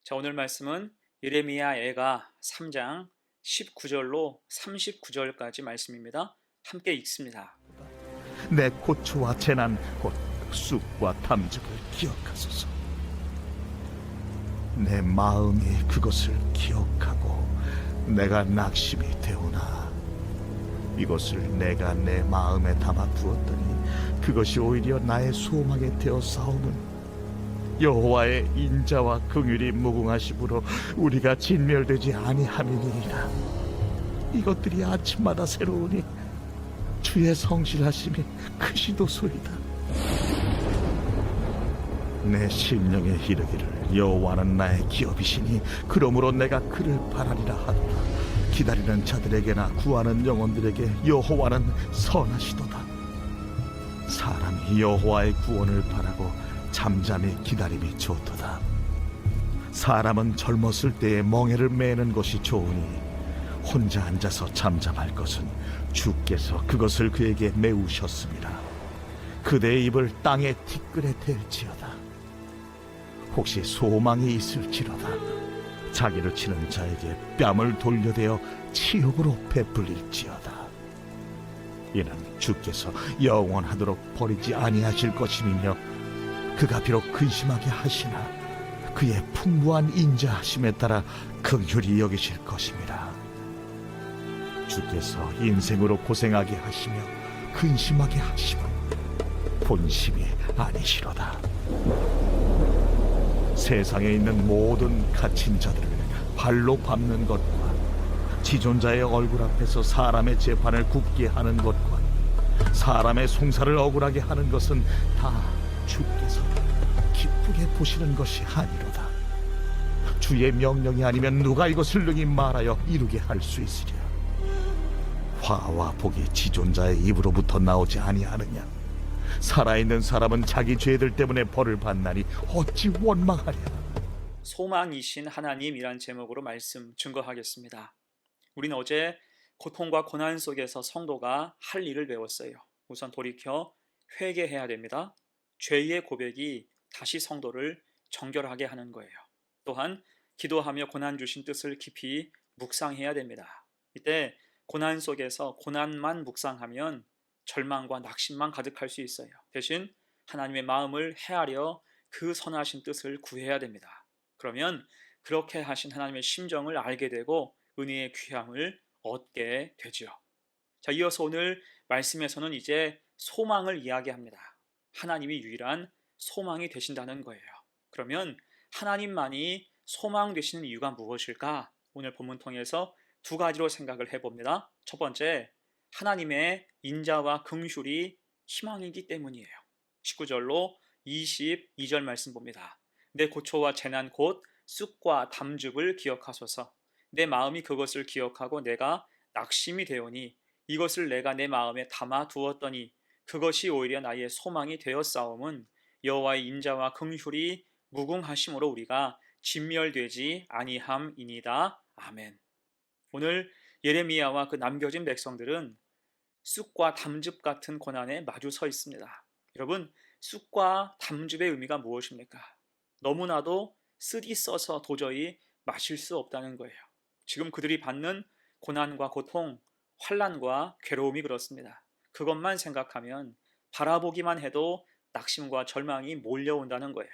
자, 오늘 말씀은 예레미야 애가 3장 19절로 39절까지 말씀입니다. 함께 읽습니다. 내 고초와 재난 곧 쑥과 담즙을 기억하소서. 내 마음이 그것을 기억하고 내가 낙심이 되오나 이것을 내가 내 마음에 담아 두었더니 그것이 오히려 나의 소망에 되어 싸움은 여호와의 인자와 긍휼이 무궁하심으로 우리가 진멸되지 아니함이니이다. 이것들이 아침마다 새로우니 주의 성실하심이 크시도소이다. 내 심령에 이르기를 여호와는 나의 기업이시니 그러므로 내가 그를 바라리라 하노라. 기다리는 자들에게나 구하는 영혼들에게 여호와는 선하시도다. 사람이 여호와의 구원을 바라고 잠잠히 기다림이 좋도다. 사람은 젊었을 때에 멍에를 매는 것이 좋으니 혼자 앉아서 잠잠할 것은 주께서 그것을 그에게 메우셨습니다. 그대의 입을 땅의 티끌에 댈지어다. 혹시 소망이 있을지로다. 자기를 치는 자에게 뺨을 돌려대어 치욕으로 베풀릴지어다. 이는 주께서 영원하도록 버리지 아니하실 것임이며 그가 비록 근심하게 하시나 그의 풍부한 인자하심에 따라 긍휼히 여기실 것입니다. 주께서 인생으로 고생하게 하시며 근심하게 하심은 본심이 아니시로다. 세상에 있는 모든 갇힌 자들을 발로 밟는 것과 지존자의 얼굴 앞에서 사람의 재판을 굽게 하는 것과 사람의 송사를 억울하게 하는 것은 다 주께서 기쁘게 보시는 것이 아니로다. 주의 명령이 아니면 누가 이것을 능히 말하여 이루게 할 수 있으랴. 화와 복이 지존자의 입으로부터 나오지 아니하느냐. 살아있는 사람은 자기 죄들 때문에 벌을 받나니 어찌 원망하랴. 소망이신 하나님이란 제목으로 말씀 증거하겠습니다. 우리는 어제 고통과 고난 속에서 성도가 할 일을 배웠어요. 우선 돌이켜 회개해야 됩니다. 죄의 고백이 다시 성도를 정결하게 하는 거예요. 또한 기도하며 고난 주신 뜻을 깊이 묵상해야 됩니다. 이때 고난 속에서 고난만 묵상하면 절망과 낙심만 가득할 수 있어요. 대신 하나님의 마음을 헤아려 그 선하신 뜻을 구해야 됩니다. 그러면 그렇게 하신 하나님의 심정을 알게 되고 은혜의 귀함을 얻게 되죠. 자, 이어서 오늘 말씀에서는 이제 소망을 이야기합니다. 하나님이 유일한 소망이 되신다는 거예요. 그러면 하나님만이 소망 되시는 이유가 무엇일까? 오늘 본문 통해서 두 가지로 생각을 해봅니다. 첫 번째, 하나님의 인자와 긍휼이 희망이기 때문이에요. 19절로 22절 말씀 봅니다. 내 고초와 재난 곧 쑥과 담즙을 기억하소서. 내 마음이 그것을 기억하고 내가 낙심이 되오니 이것을 내가 내 마음에 담아 두었더니 그것이 오히려 나의 소망이 되었사옴은 여호와의 인자와 긍휼이 무궁하심으로 우리가 진멸되지 아니함이니이다. 아멘. 오늘 예레미야와 그 남겨진 백성들은 쑥과 담즙 같은 고난에 마주 서 있습니다. 여러분, 쑥과 담즙의 의미가 무엇입니까? 너무나도 쓰디 써서 도저히 마실 수 없다는 거예요. 지금 그들이 받는 고난과 고통, 환난과 괴로움이 그렇습니다. 그것만 생각하면 바라보기만 해도 낙심과 절망이 몰려온다는 거예요.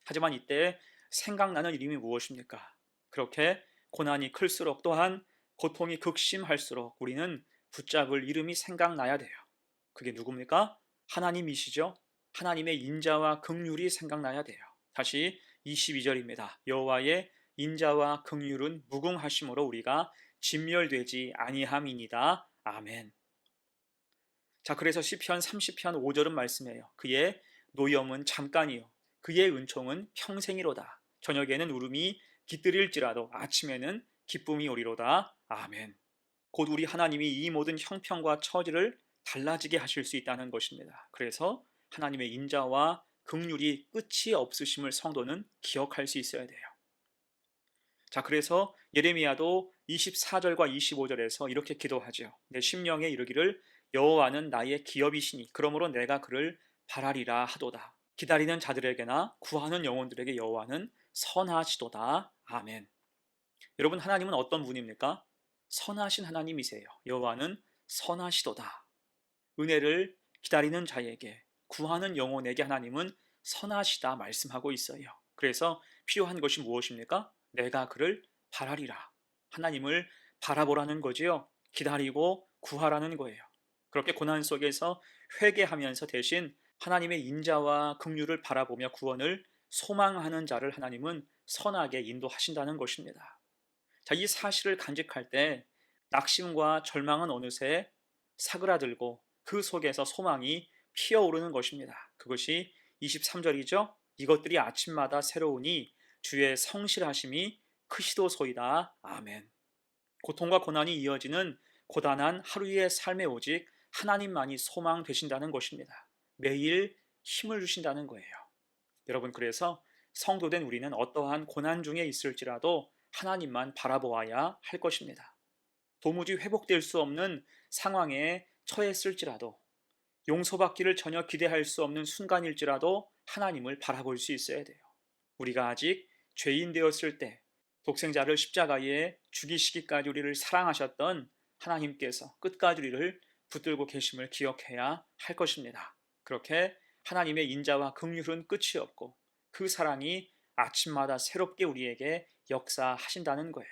하지만 이때 생각나는 이름이 무엇입니까? 그렇게 고난이 클수록 또한 고통이 극심할수록 우리는 붙잡을 이름이 생각나야 돼요. 그게 누굽니까? 하나님이시죠. 하나님의 인자와 긍휼이 생각나야 돼요. 다시 22절입니다. 여호와의 인자와 긍휼은 무궁하심으로 우리가 진멸되지 아니함이니이다. 아멘. 자, 그래서 시편 30편 5절은 말씀해요. 그의 노염은 잠깐이요 그의 은총은 평생이로다. 저녁에는 울음이 깃들일지라도 아침에는 기쁨이 오리로다. 아멘. 곧 우리 하나님이 이 모든 형편과 처지를 달라지게 하실 수 있다는 것입니다. 그래서 하나님의 인자와 긍휼이 끝이 없으심을 성도는 기억할 수 있어야 돼요. 자, 그래서 예레미야도 24절과 25절에서 이렇게 기도하죠. 내 심령에 이르기를 여호와는 나의 기업이시니 그러므로 내가 그를 바라리라 하도다. 기다리는 자들에게나 구하는 영혼들에게 여호와는 선하시도다. 아멘. 여러분, 하나님은 어떤 분입니까? 선하신 하나님이세요. 여호와는 선하시도다. 은혜를 기다리는 자에게, 구하는 영혼에게 하나님은 선하시다 말씀하고 있어요. 그래서 필요한 것이 무엇입니까? 내가 그를 바라리라. 하나님을 바라보라는 거지요. 기다리고 구하라는 거예요. 그렇게 고난 속에서 회개하면서 대신 하나님의 인자와 긍휼을 바라보며 구원을 소망하는 자를 하나님은 선하게 인도하신다는 것입니다. 자, 이 사실을 간직할 때 낙심과 절망은 어느새 사그라들고 그 속에서 소망이 피어오르는 것입니다. 그것이 23절이죠. 이것들이 아침마다 새로우니 주의 성실하심이 크시도소이다. 아멘. 고통과 고난이 이어지는 고단한 하루의 삶에 오직 하나님만이 소망 되신다는 것입니다. 매일 힘을 주신다는 거예요. 여러분, 그래서 성도된 우리는 어떠한 고난 중에 있을지라도 하나님만 바라보아야 할 것입니다. 도무지 회복될 수 없는 상황에 처했을지라도, 용서받기를 전혀 기대할 수 없는 순간일지라도 하나님을 바라볼 수 있어야 돼요. 우리가 아직 죄인 되었을 때 독생자를 십자가에 죽이시기까지 우리를 사랑하셨던 하나님께서 끝까지 우리를 붙들고 계심을 기억해야 할 것입니다. 그렇게 하나님의 인자와 긍휼은 끝이 없고 그 사랑이 아침마다 새롭게 우리에게 역사하신다는 거예요.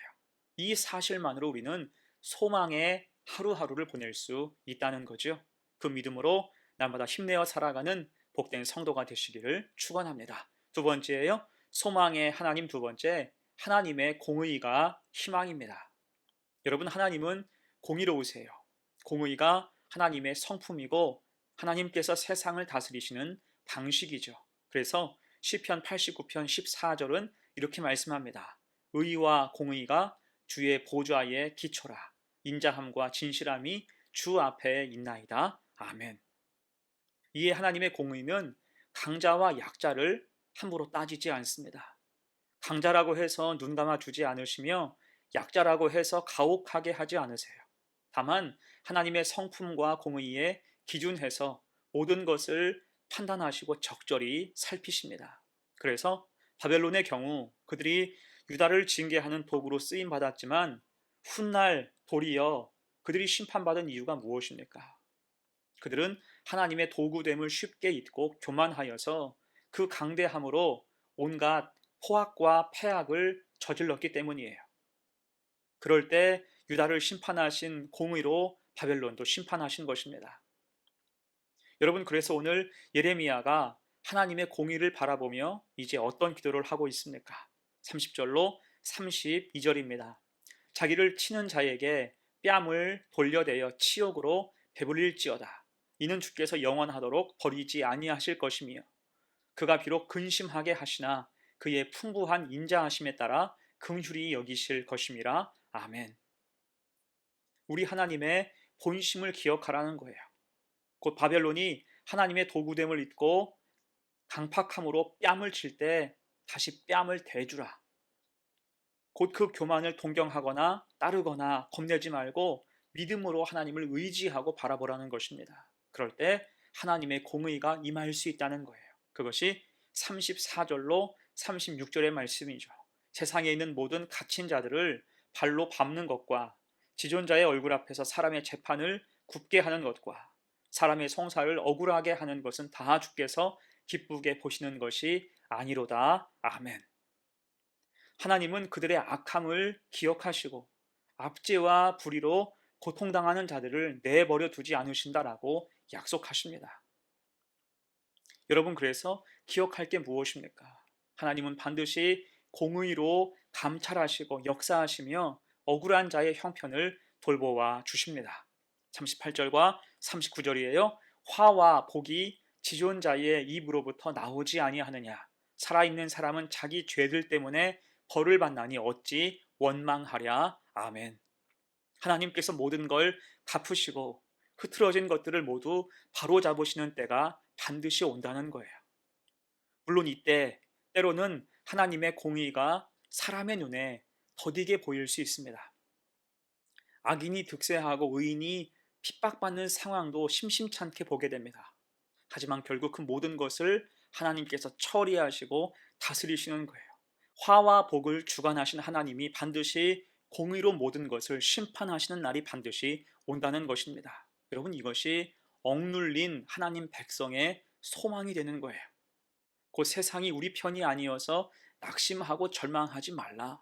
이 사실만으로 우리는 소망의 하루하루를 보낼 수 있다는 거죠. 그 믿음으로 날마다 힘내어 살아가는 복된 성도가 되시기를 축원합니다. 두 번째예요. 소망의 하나님. 두 번째, 하나님의 공의가 희망입니다. 여러분, 하나님은 공의로우세요. 공의가 하나님의 성품이고 하나님께서 세상을 다스리시는 방식이죠. 그래서 시편 89편 14절은 이렇게 말씀합니다. 의와 공의가 주의 보좌에 기초라. 인자함과 진실함이 주 앞에 있나이다. 아멘. 이에 하나님의 공의는 강자와 약자를 함부로 따지지 않습니다. 강자라고 해서 눈 감아 주지 않으시며 약자라고 해서 가혹하게 하지 않으세요. 다만 하나님의 성품과 공의에 기준해서 모든 것을 판단하시고 적절히 살피십니다. 그래서 바벨론의 경우 그들이 유다를 징계하는 도구로 쓰임 받았지만 훗날 도리어 그들이 심판받은 이유가 무엇입니까? 그들은 하나님의 도구됨을 쉽게 잊고 교만하여서 그 강대함으로 온갖 포악과 패악을 저질렀기 때문이에요. 그럴 때 유다를 심판하신 공의로 바벨론도 심판하신 것입니다. 여러분, 그래서 오늘 예레미야가 하나님의 공의를 바라보며 이제 어떤 기도를 하고 있습니까? 30절로 32절입니다. 자기를 치는 자에게 뺨을 돌려대어 치욕으로 배불릴지어다. 이는 주께서 영원하도록 버리지 아니하실 것이며 그가 비록 근심하게 하시나 그의 풍부한 인자하심에 따라 긍휼히 여기실 것임이라. 아멘. 우리 하나님의 본심을 기억하라는 거예요. 곧 바벨론이 하나님의 도구됨을 잊고 강팍함으로 뺨을 칠 때 다시 뺨을 대주라. 곧 그 교만을 동경하거나 따르거나 겁내지 말고 믿음으로 하나님을 의지하고 바라보라는 것입니다. 그럴 때 하나님의 공의가 임할 수 있다는 거예요. 그것이 34절로 36절의 말씀이죠. 세상에 있는 모든 갇힌 자들을 발로 밟는 것과 지존자의 얼굴 앞에서 사람의 재판을 굽게 하는 것과 사람의 송사를 억울하게 하는 것은 다 주께서 기쁘게 보시는 것이 아니로다. 아멘. 하나님은 그들의 악함을 기억하시고 압제와 불의로 고통당하는 자들을 내버려 두지 않으신다라고 약속하십니다. 여러분, 그래서 기억할 게 무엇입니까? 하나님은 반드시 공의로 감찰하시고 역사하시며 억울한 자의 형편을 돌보아 주십니다. 38절과 39절이에요. 화와 복이 지존자의 입으로부터 나오지 아니하느냐. 살아있는 사람은 자기 죄들 때문에 벌을 받나니 어찌 원망하랴. 아멘. 하나님께서 모든 걸 갚으시고 흐트러진 것들을 모두 바로잡으시는 때가 반드시 온다는 거예요. 물론 이때 때로는 하나님의 공의가 사람의 눈에 더디게 보일 수 있습니다. 악인이 득세하고 의인이 핍박받는 상황도 심심찮게 보게 됩니다. 하지만 결국 그 모든 것을 하나님께서 처리하시고 다스리시는 거예요. 화와 복을 주관하신 하나님이 반드시 공의로 모든 것을 심판하시는 날이 반드시 온다는 것입니다. 여러분, 이것이 억눌린 하나님 백성의 소망이 되는 거예요. 곧 세상이 우리 편이 아니어서 낙심하고 절망하지 말라.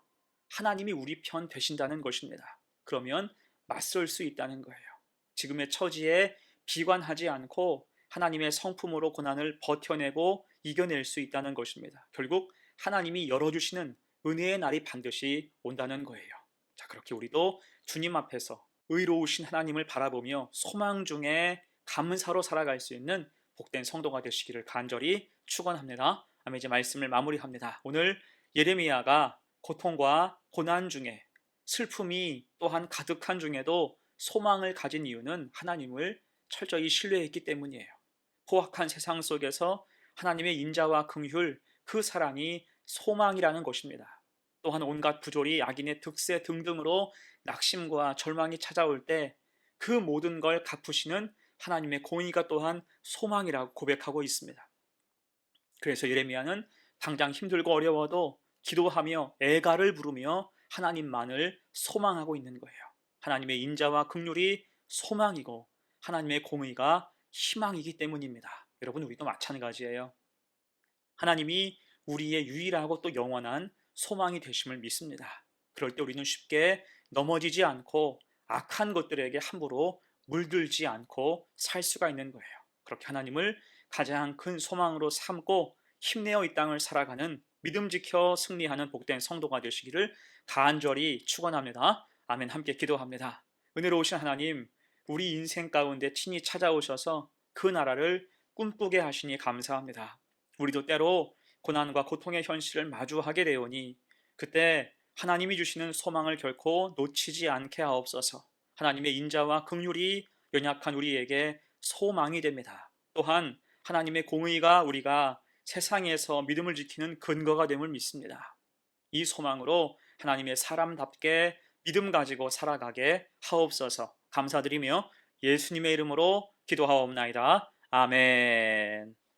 하나님이 우리 편 되신다는 것입니다. 그러면 맞설 수 있다는 거예요. 지금의 처지에 비관하지 않고 하나님의 성품으로 고난을 버텨내고 이겨낼 수 있다는 것입니다. 결국 하나님이 열어주시는 은혜의 날이 반드시 온다는 거예요. 자, 그렇게 우리도 주님 앞에서 의로우신 하나님을 바라보며 소망 중에 감사로 살아갈 수 있는 복된 성도가 되시기를 간절히 축원합니다. 아멘. 이제 말씀을 마무리합니다. 오늘 예레미야가 고통과 고난 중에 슬픔이 또한 가득한 중에도 소망을 가진 이유는 하나님을 철저히 신뢰했기 때문이에요. 포악한 세상 속에서 하나님의 인자와 긍휼, 그 사랑이 소망이라는 것입니다. 또한 온갖 부조리, 악인의 득세 등등으로 낙심과 절망이 찾아올 때 그 모든 걸 갚으시는 하나님의 공의가 또한 소망이라고 고백하고 있습니다. 그래서 예레미야는 당장 힘들고 어려워도 기도하며 애가를 부르며 하나님만을 소망하고 있는 거예요. 하나님의 인자와 긍휼이 소망이고 하나님의 공의가 희망이기 때문입니다. 여러분, 우리도 마찬가지예요. 하나님이 우리의 유일하고 또 영원한 소망이 되심을 믿습니다. 그럴 때 우리는 쉽게 넘어지지 않고 악한 것들에게 함부로 물들지 않고 살 수가 있는 거예요. 그렇게 하나님을 가장 큰 소망으로 삼고 힘내어 이 땅을 살아가는 믿음 지켜 승리하는 복된 성도가 되시기를 간절히 축원합니다. 아멘. 함께 기도합니다. 은혜로우신 하나님, 우리 인생 가운데 친히 찾아오셔서 그 나라를 꿈꾸게 하시니 감사합니다. 우리도 때로 고난과 고통의 현실을 마주하게 되오니 그때 하나님이 주시는 소망을 결코 놓치지 않게 하옵소서. 하나님의 인자와 긍휼이 연약한 우리에게 소망이 됩니다. 또한 하나님의 공의가 우리가 세상에서 믿음을 지키는 근거가 됨을 믿습니다. 이 소망으로 하나님의 사람답게 믿음 가지고 살아가게 하옵소서. 감사드리며 예수님의 이름으로 기도하옵나이다. 아멘.